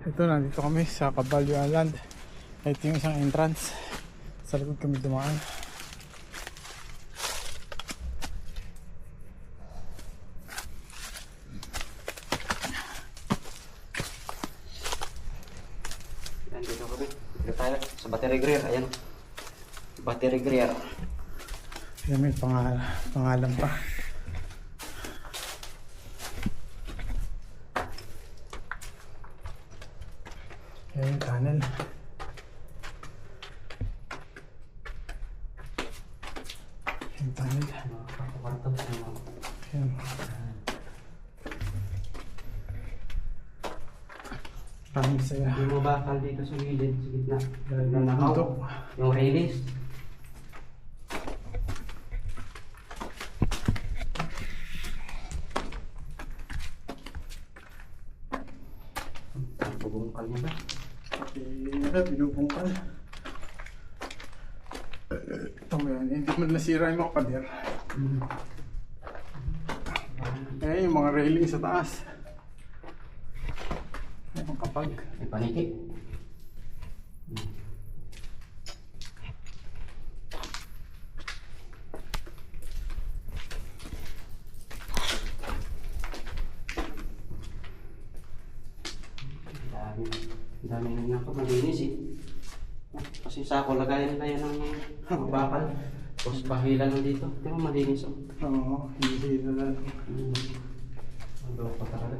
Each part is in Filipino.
Ito, nandito kami sa Caballo Island. Ito yung isang entrance. Sa likod kami dumaan. Nandito kami. Dito tayo sa Battery Greer. Ayan. Battery Greer. Ayan, may pangalan pa. Ayan yung tunnel. Yung tunnel. Ayan. Maraming saya. Yung mga bakal dito sa gilid, sa gitna. Dahil Yung yung nakaw. bundok. Yung release. Ang bubungkal niya ba? Binubungkal. Ito mo yan, hindi mo nasira yung mga pader. Eh, yung mga railing sa taas. Ayun kapag. May paniki. Dami na nga malinis eh. Kasi sako lagayan na yan ng bakal. Tapos bahilan na dito. Di ba malinis oh. Oo, hindi na. Ano pa talaga.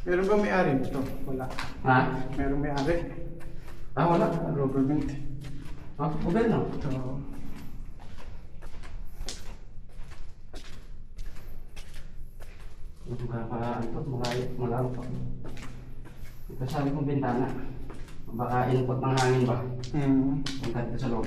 Meron ba may-ari nito? Wala. Ha? Meron may-ari. Ah, wala. Government. Ah, gobyerno. Oo. Malaro pa. Ito sabi kong bintana. Baka input ng hangin ba? Punta dito sa loob.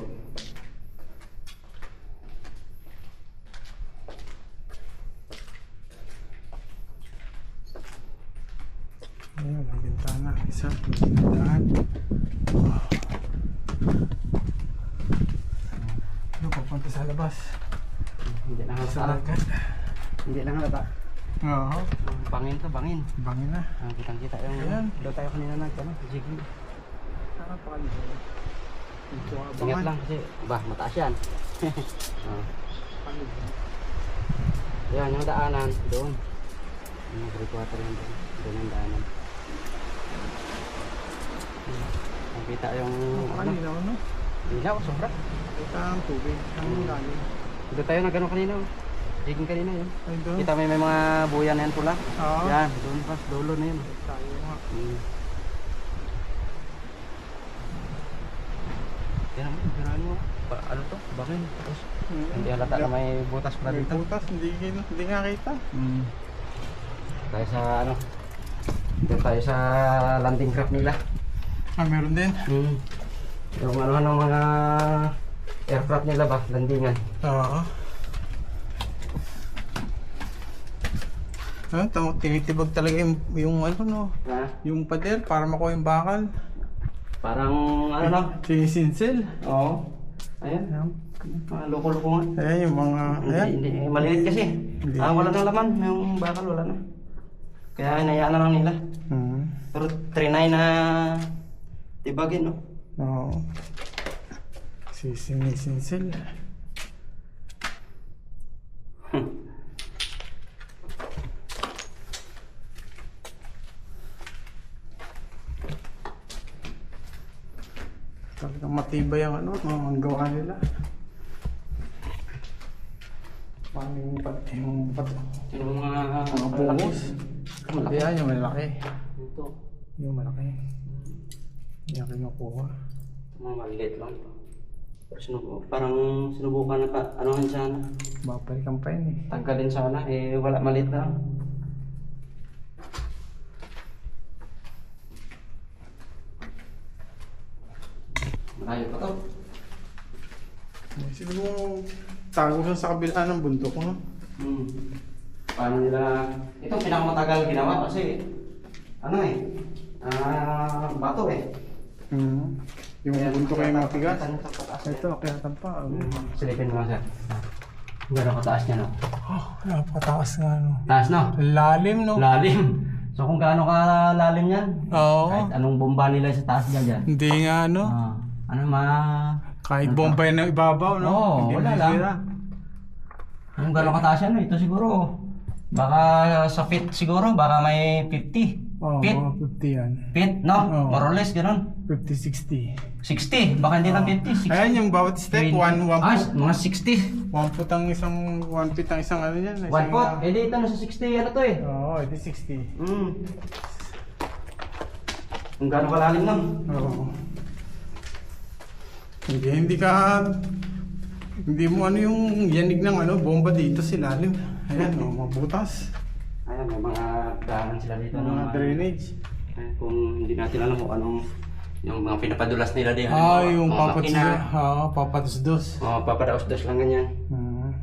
Ayan, may bintana. Isa, pinagdaan. Ano, papunta sa labas. Hindi na Sa halata. lagat. Hindi na halata. Oo. Bangin to, bangin. Bangin na. Kitang-kita yung... Ayan. Doon tayo kanina jigging. Napakaligo. Ito Ingat abangan. lang kasi, mataas yan. Paligo. Yan, yung daanan, doon. Yung breakwater yan doon. Doon yung daanan. Nakita yung... Kanina, ano? Ilaw, sobra. Kita ang tubig. Ang lalim. Doon tayo nagano kanina. Jigging kanina yun. Ay, doon. Kita may mga buya na yan pula. Oo. Yan, doon pa, dulo na yun. Tayo nga. Yan, biraan mo. Ano to? Bangin. Tapos, hindi halata na may butas pala May dito. butas, hindi nga kita. Tayo sa ano? Doon tayo sa landing craft nila. Ah, meron din. Yung ano ng mga aircraft nila ba? Landingan. Oo. Tinitibag talaga yung ano no, Ha? yung pader para makuha yung bakal. Parang ano lang? Sinisinsil. Oo. Ayan. Mga loko-loko nga. Ayan yung mga, ayan. Hindi, maliit kasi. Hindi. Wala nang laman. Yung bakal wala na. Kaya inayaan na lang nila. Pero trinay na tibagin, no? Oo. Sinisinsil. Talagang matibay ang ano, mga gawa nila. Paano yung Yung mga bungos? Malaki. Ayan, yung malaki. Ito. Yung malaki. Yung kinukuha. Mga maliit lang. Pero parang sinubukan na anuhan sana. Babalikan pa yun eh. Tanggalin sana. Wala, maliit na lang. Malayo pa to. Siguro tago siya sa kabila ng bundok, no? Paano nila... Ito pinakamatagal ginawa kasi... Ano bato eh. Yung bunto kayo matigas. Ano sa pataas niya? Ito, kaya tampa. Silipin mo lang sir. Gano'ng kataas niya no? Oh, napakataas nga no. Taas no? Lalim no? Lalim. So kung gaano ka lalim yan, Oo. kahit anong bomba nila sa taas dyan. Hindi nga no. Ano Kahit bombay na ibabaw no? Oo, Hindi wala lang. masira. Anong gano'ng kataas yan no? Ito siguro, baka sa feet siguro, baka may 50. Oo, Feet? mga 50 yan. Feet, no? Oo. More or less, gano'n. 50, 60. 60, baka hindi lang 50, 60. Ayan yung bawat step, 1 foot. Mga 60. 1 foot ang isang, 1 feet ang isang ano yan. 1 foot. Eh dito na sa 60, ano to eh. Oo, ito 60. Kung gano'ng kalalim lang. Oo. Hindi mo ano yung yanig ng ano, bomba dito sa ilalim. Ayan, mabutas. Ayan, may mga daanan sila dito. Mga drainage. Kung hindi natin alam kung anong yung mga pinapadulas nila din. Yung papatusdos. Papadaos-dos lang ganyan. Hmm.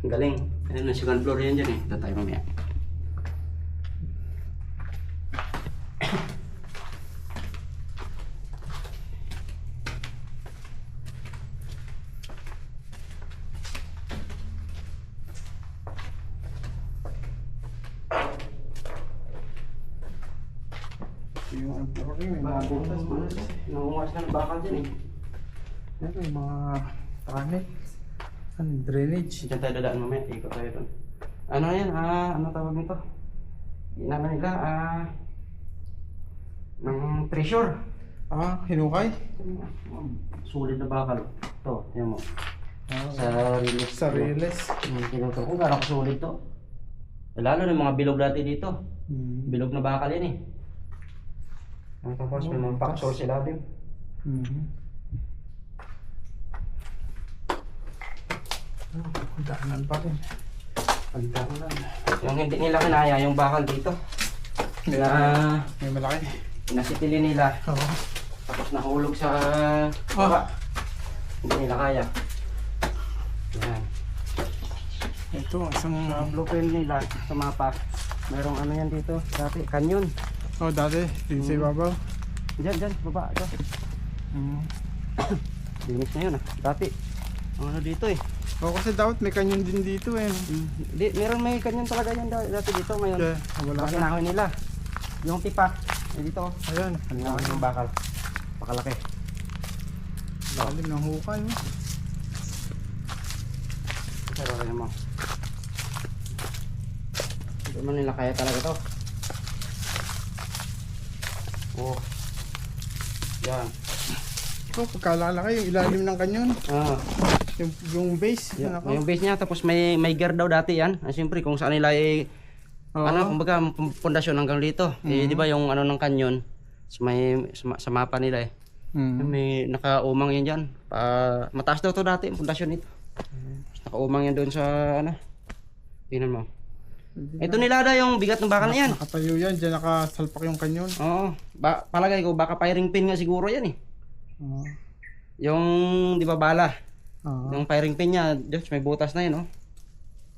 Ang galing. Ayan, ang second floor yan dyan eh. Ito tayo mamaya. Yung ano po may mga butas. Nangungas na ng bakal dyan eh. Yan, may mga tunnel. Ano, drainage. Diyan tayo dadaan mamaya. Ikot tayo doon. Ano yan? Ano tawag nito? Inano nila? Ng treasure. Hinukay? Sulit na bakal. Ito, yan mo. Sa riles. Sa riles. Tinuturo ko gano'ng kasulit to. Lalo na yung mga bilog dati dito. Bilog na bakal yan eh. Tapos may mga paksol sila din. Daanan pa rin. Pagdaan lang. Yung hindi nila kinaya yung bakal dito. May malaki. Nasitili nila. Oo. Tapos nahulog sa baba. Hindi nila kaya. Yan. Ito, isang... Sa blueprint nila, sa mapa, mayroong ano yan dito. Dati, canyon. dati. Dito sa ibabaw. Diyan, baba. Ito. Linis na yun ah. Dati, ano dito eh. Kasi dapat may kanyon din dito eh. Meron may canyon talaga yan dati dito ngayon. Yeah, wala Kasi na. nahoy nila. Yung tipa, dito. Ayan. Kanina yung bakal. Pakalaki. Lalim ng hukay. Pero kaya mo. Hindi man nila kaya talaga to. Oh. Yan. Pagkalalaki yung ilalim ng kanyon. Yung base. Yung base niya, tapos may gear daw dati yan. Siyempre kung saan nila kumbaga pundasyon hanggang dito. Di ba yung ano ng kanyon, sa mapa nila eh. May nakaumang yan dyan. Mataas daw to dati, yung pundasyon nito. Nakaumang yan doon sa ano. Tingnan mo. Ito nilada yung bigat ng bakal na yan. Nakatayo yan, dyan nakasalpak yung kanyon. Oo. Palagay ko baka firing pin nga siguro yan eh. Yung di ba bala? Yung firing pin niya, Diyos, may butas na yun oh.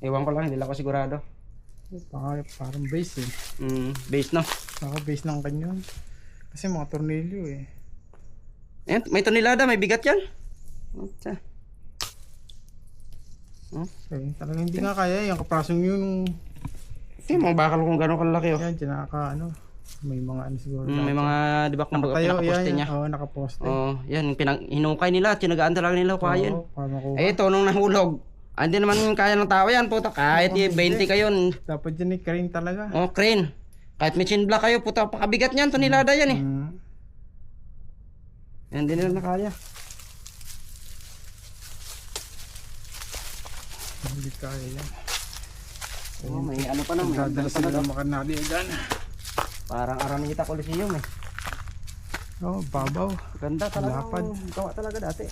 Ewan ko lang, hindi lang ako sigurado. Parang base eh. Base no? Base ng kanyon. Kasi mga tornilyo eh. Ayan, may tonelada, may bigat yan. Talagang hindi nga kaya yung kaprasong yun. Yung mga bakal kung gano'ng kalaki oh. Yan, dyan may mga ano siguro. May mga, di ba kung pinakaposte niya? Oo, nakaposte. Yan, hinukay nila, tinagaan talaga nila kaya yan. Ito, nung nahulog, hindi naman kaya ng tao yan, puta. Kahit 20 kayo. Dapat dyan crane talaga. Crane. Kahit may chin block kayo, puta, pakabigat niyan, tonelada yan eh. Yan, hindi nila nakaya. Hindi kaya yan. May ano pa naman. Dadala sila ng makanali dyan. Parang Araneta Coliseum eh. Babaw. Ganda talaga. Lapad. Gawa talaga dati.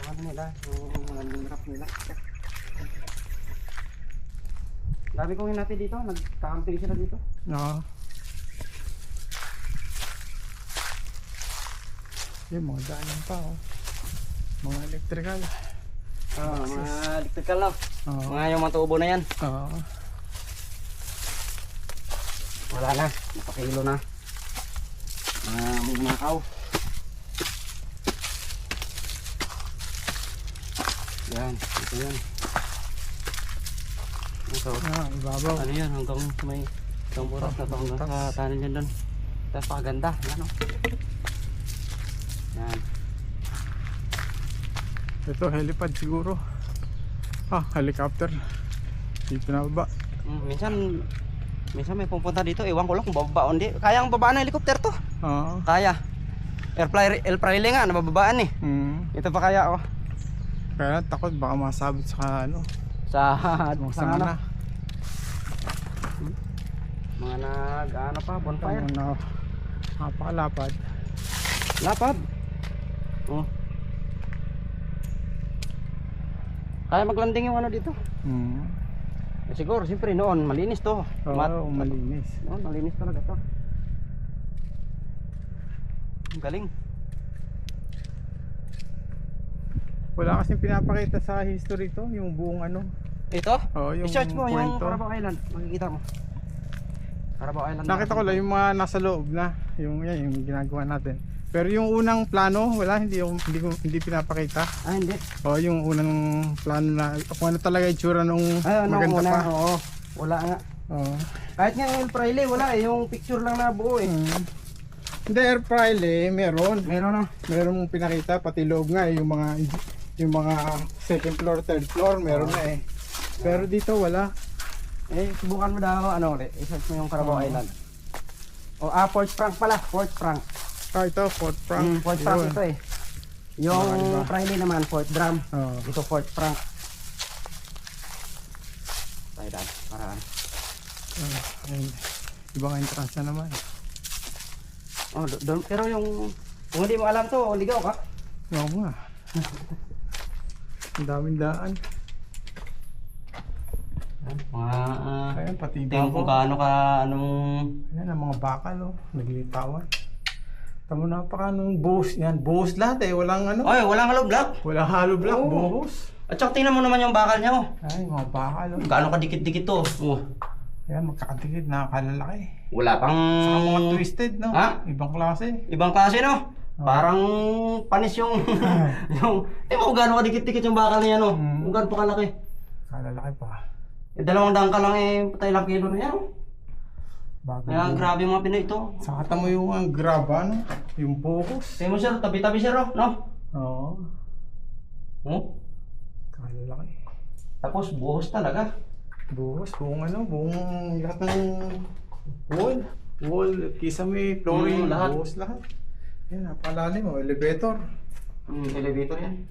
Ano nila? Yung landing ramp nila. Dami kong hinati dito. Nag-camping sila dito. Yung mga daanan pa mga electrical. Mga electrical no? Mga yung mga tubo na yan. Wala na, napakilo na. May nakaw. Yan, ito yan. Ito, Ibabaw. ano yan, hanggang may itong buras na to, hanggang sa tanin yan doon. Tapos pakaganda, yan o. Yan. Ito, helipad siguro. Helicopter. Dito na baba. Minsan may pupunta dito, ewan ko lang kung bababa o hindi. Kaya ang babaan ng helicopter to. Oo. Kaya. Airplane nga, nabababaan eh. Ito pa kaya oh. Kaya takot baka masabit sa ano. Sa Sa ano, na. mga nag-ano pa, bonfire. Napakalapad. Lapad. Oh. Kaya maglanding yung ano dito. Siguro, siyempre noon, malinis to. Oo, malinis. Noon, malinis talaga to. Ang galing. Wala kasing pinapakita sa history to, yung buong ano. Ito? Oo, yung I-search mo yung kwento. Carabao Island. Makikita mo. Carabao Island. Nakita ko lang yung mga nasa loob na, yung ginagawa natin. Pero yung unang plano, wala, hindi pinapakita. Hindi. O yung unang plano na kung ano talaga itsura nung maganda una, pa. Oo. Wala nga. Oo. Kahit nga yung Friday, wala eh. Yung picture lang na buo eh. Hindi, air Friday, meron. Meron na. Meron mong pinakita, pati loob nga, yung mga second floor, third floor, meron na eh. Pero dito wala. Subukan mo daw, ano ulit. I-search mo yung Carabao Island. Fort Frank pala. Fort Frank. Ito, Fort Frank. Fort Frank Yun. ito eh. Yung Diba? Friday naman, Fort Drum. Oo. Ito Fort Frank. Tayo daan, paraan. Ayun. Ibang entrance na naman. Doon, pero yung, kung hindi mo alam to, ligaw ka. Oo nga. Ang daming daan. Ayan, pati tingnan kung gaano ka, anong... Ayan, ang mga bakal, oh. Naglilitawan. Tamo napaka nung buhos yan. Buhos lahat eh. Walang ano. Oy, walang hollow block. Walang hollow block. Oo. Buhos. At saka tingnan mo naman yung bakal niya oh. Ay, mga bakal, oh. Gaano ka dikit-dikit to. Ayan, magkakatikid. Nakakalalaki. Wala pang... Saka mga twisted, no? Ha? Ibang klase. Ibang klase no? Parang panis yung... Kung gaano ka dikit-dikit yung bakal niya no? Kung gaano pa kalaki. Kalalaki pa. 2 dangkal lang eh, patay lang kilo na yan oh. Bago Kaya yun. grabe yung mga Pinoy ito. Saka tamo yung ang graba, no? Yung buhos. Tingnan mo sir, tabi-tabi sir oh, no? Oo. Kalalaki. Tapos buhos talaga. Buhos, buong ano, buong lahat ng wall, kisame, flooring, lahat. buhos lahat. Yan, napalalim mo, elevator. Elevator yan.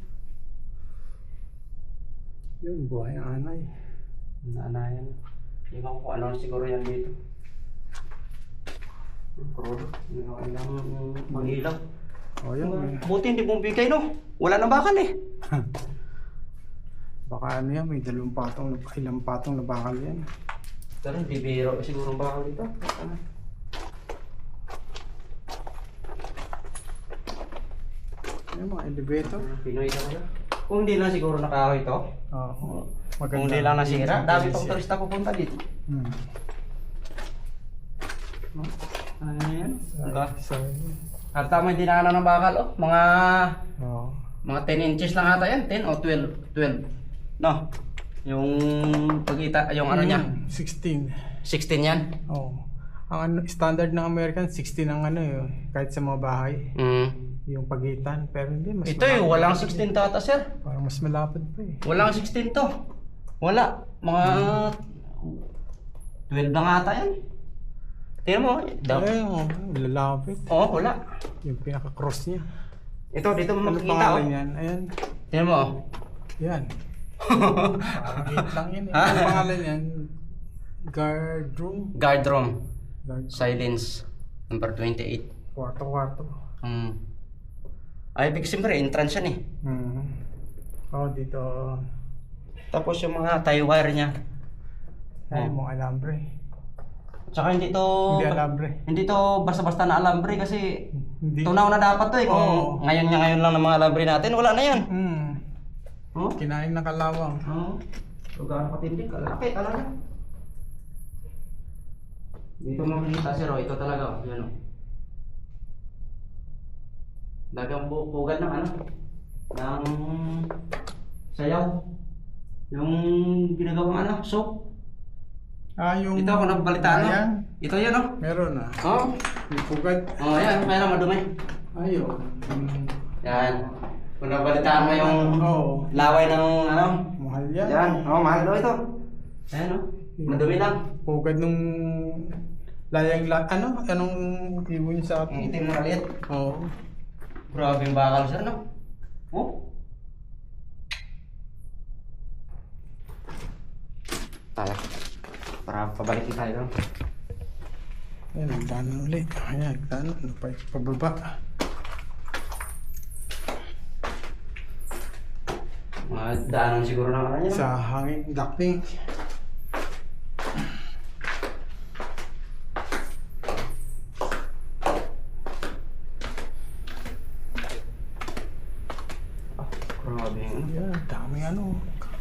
Yun, buhay ang anay. Naanayan. Hindi ko kung ano siguro yan dito. Krodo. Hindi ko alam mag-ilaw. O yun, Buti hindi bumibigay no. Wala na bakal eh. baka ano yan, may ilang patong na bakal yan. Pero hindi biro siguro ang bakal dito. Yan, mga elevator. Pinoy talaga. Kung hindi lang siguro nakahoy ito. Oo. Kung hindi lang nasira. Dami pang turista pupunta dito. Ayan. So, At tama yung dinaanan ng bakal oh. oo. Mga 10 inches lang ata yan. 10 o 12. 12. No? Yung pagkita, yung ano niya. 16. 16 yan. Oo. Ang ano, standard ng American, 16 ang ano yun. Kahit sa mga bahay. Yung pagitan. Pero hindi, mas Ito eh, malapad. walang 16 tata sir. Parang mas malapad pa eh. Walang 16 to. Wala. Mga 12 na nga ata yan. Tingnan mo. Lalapit. Oo, wala. Yung pinaka-cross niya. Ito, dito mo Ano makikita pangalan oh. yan? Ayan. Tingnan mo. Yan. Parang hit lang yan eh. Ano pangalan yan? Guard room? Guard room. Guard Silence. Number 28. Kwarto-kwarto. Ay, big siyempre, entrance yan eh. Oh, dito. Tapos yung mga tie wire niya. Ay, mga alambre. Tsaka hindi to... Hindi alambre. Hindi to basta-basta na alambre kasi Hindi. tunaw na dapat to eh. Kung Oo. ngayon lang ng mga alambre natin, wala na yan. Oh? Kinain na kalawang. Oo. So, gaano katindi? Kalaki talaga. Dito makikita sir, oh. Ito talaga, oh. Yan, oh. Dagang pugad ng ano? Ng sayaw. Yung ginagawang ano, soap. Yung... Ito ako nagbalitaan, no? Ayan. Ito yan, oh. Meron na. Oh. Yung pugad. Oh, yan, mayroon madumi. Ayun. Yan. Kung nabalitaan mo yung Oo. laway ng ano? Mahal yan. Yan. Oh, mahal daw ito. Ayan, oh. Madumi lang. Pugad nung... Anong ibon niya sa Ang atin? itim na maliit. Oo. Grabe yung bakal sir, no? Oh. Tayo. Para pabalikin tayo, no? Ayan, nagdanan ulit. Ayan, nagdanan. Pababa. Mga daanan siguro na kanya. Sa hangin, ducting. Grabe yung ano. Ayan, dami ano.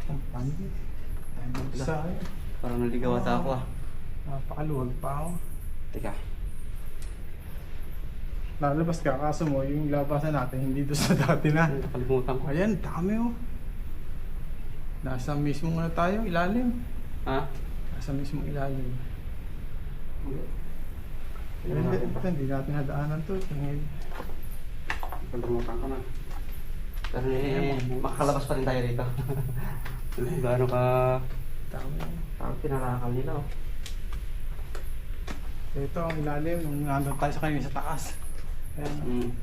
Kampanya. Dami sa Parang naligaw ata ako ah. napakaluwag pa ako. Teka. Lalabas ka, kaso mo, yung labasan natin, hindi doon sa dati na. Nakalimutan ko. Ayan, dami oh. Nasa mismong ano tayo, ilalim. Ha? Nasa mismong ilalim. Tingnan natin. Hindi natin nadaanan to. Nakalimutan ko na. Pero makalabas pa rin tayo dito. Gaano ka... Dami. Parang pinalakal nila oh. Ito ang ilalim, nung nandun tayo sa kanina sa taas. Ayan,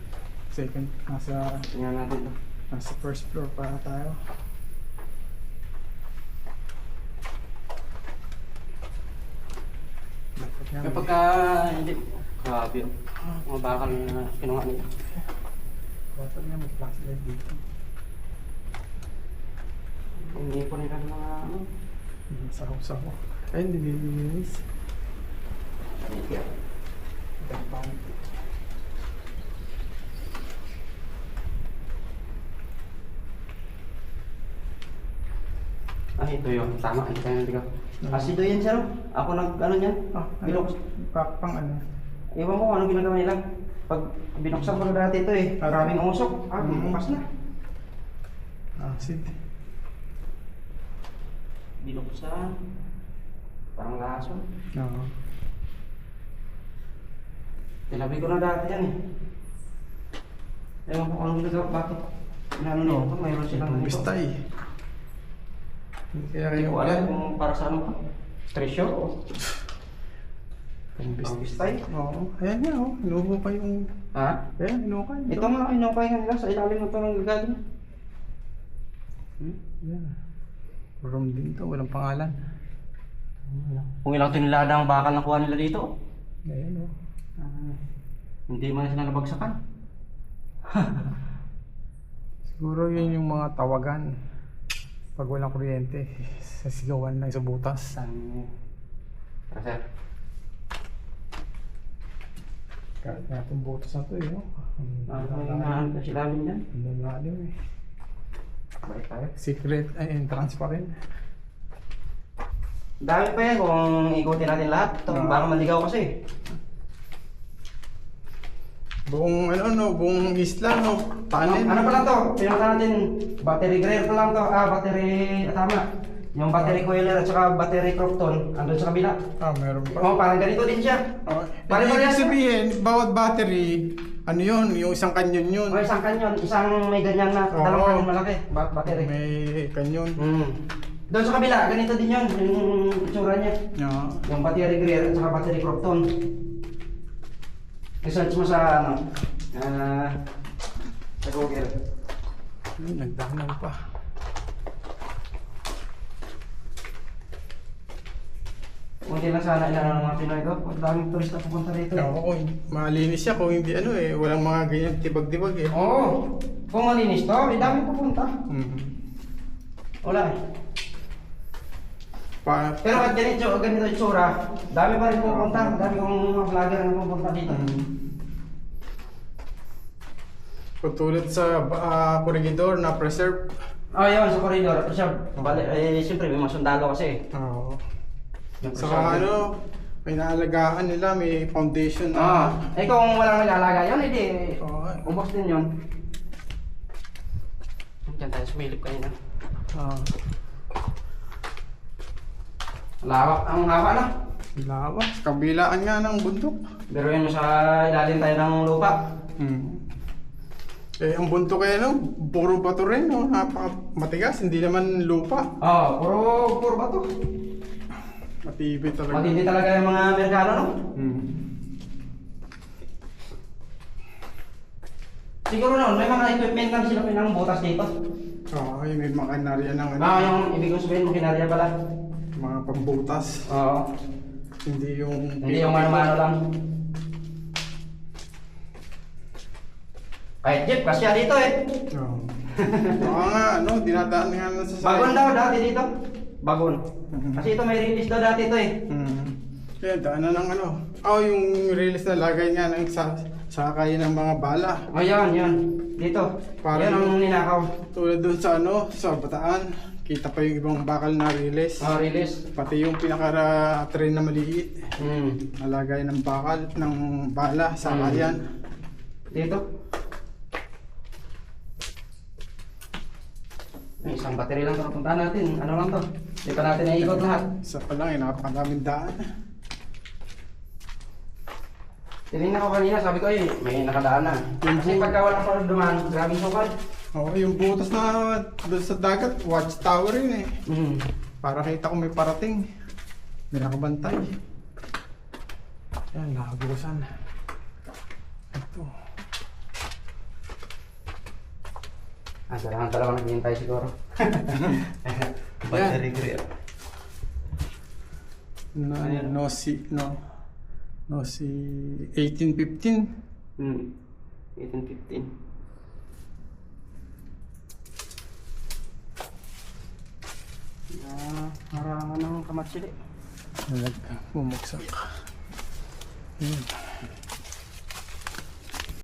second, Tingnan natin to. nasa first floor pa tayo. Dapat nga Kapag hindi... Grabe oh. Mga bakal na kinuha nila. dapat nga may flashlight dito. Hindi po nila mga ano. Saho-saho. Ay, hindi nilinis. Dapat. Ito yun. Tama. Ito tayo nandito. Asido yan sir. Ako ano yan. Binuks. Pang ano? Ewan ko ano ginagawa nila. Pag binuksan ko na dati ito eh. Maraming umusok. Bukas na. Acid. Binuksan. Parang lason. Oo. Tinabi ko na dati yan eh. Ewan ko kung ano ginagawa. Bakit? Ano nito? Mayroon silang ganito. Bistay. Kaya Hindi kayo ko alam kung para sa ano ka. Stresyo? Pang-bistay? Oo. Ayan nga oh. Inuhukay yung... Ha? Ayan, inuhukay. Ito nga, inukay nga nila sa ilalim ng ito ng gagaling. Ayan. Room din to. Walang pangalan. Kung ilang tinilada ang bakal na kuha nila dito. Ayan oh. Hindi man sila nabagsakan. Siguro yun yung mga tawagan. Pag walang kuryente. Sa sigawan lang sa butas. Tara sir. Kahit nga itong butas na to eh. No? Ano yung sila namin yan? Ang lalim eh. Balik tayo. Secret ay entrance pa rin. Dami pa yan kung ikutin natin lahat. Ito, baka maligaw kasi. Buong buong isla no. Tunnel. Ano pa lang to? Pinunta natin battery greer pa lang to. Battery, tama. Yung battery coiler at saka battery Crofton. Andun sa kabila. Meron pa. Parang ganito din siya. Ibig sabihin, bawat battery, ano yun, yung isang kanyon yun. O isang kanyon, isang may ganyan na dalawang kanyon malaki. Battery. May kanyon. Doon sa kabila, ganito din yun. Yung itsura niya. Yeah. Yung battery greer at saka battery Crofton. I-search mo sa ano, sa Google. Nagdahanan pa. Kung hindi lang sana ilan ng mga Pinoy ko, ang daming turista pupunta dito. Oo, malinis siya kung hindi walang mga ganyan tibag-tibag eh. Oo, kung malinis to, may daming pupunta. Wala eh. Pero at ganito itsura, dami pa rin pupunta, dami kong mga vlogger na pupunta dito. Patulad sa corregidor na preserve. Yun, sa corridor. Siyempre may mga sundalo kasi. Oo. Yung Saka preserve. May naalagaan nila, may foundation Ah, na. eh kung walang nag-alaga yan, hindi. Oo. Ubos din yun. Diyan tayo sumilip kayo na. Lawak ang haba na. Lawas. Kabilaan nga ng bundok. Pero yun sa ilalim tayo ng lupa. Eh, ang bundok kaya no, puro bato rin, no? Matigas, hindi naman lupa. Oo, puro ba to? Matibay talaga. Matindi talaga yung mga Amerikano, no? Siguro noon, may mga equipment lang sila pinang butas dito. Oo, yung may makinarya ng ano, Ah, yung ibig kong sabihin, makinarya pala. mga pambutas. Oo. Hindi yung Mano-mano lang. Kahit jeep, kasya dito eh. Oo. Baka nga, ano, dinadaan nga na sa Bagon daw dati dito. Bagon. Kasi ito may release daw dati ito eh. Kaya daanan ng ano. Oh, yung release na lagay nga ng sakay ng mga bala. O yan. Dito. Parang- Yan ang ninakaw. Tulad dun sa ano, sa Bataan. Kita pa yung ibang bakal na release. Oh, release. Pati yung pinaka-train na maliit. Nalagay ng bakal, ng bala, sakayan. Dito. May isang battery lang ito napuntahan natin. Ano lang to? Di pa natin naiikot lahat. Isa pa lang, napakadaming daan. Tinignan ko kanina, sabi ko may nakadaan na. Kasi pagka walang pa dumaan, grabing sukal. Oo, yung butas na doon sa dagat, watchtower yun eh. Para kita ko may parating. May nakabantay. Yan, nakagusan. Ito. Dalawa naghihintay siguro. Battery grip. No si 1815. 1815. Harangan ng kamatsili. Bumagsak. Yun.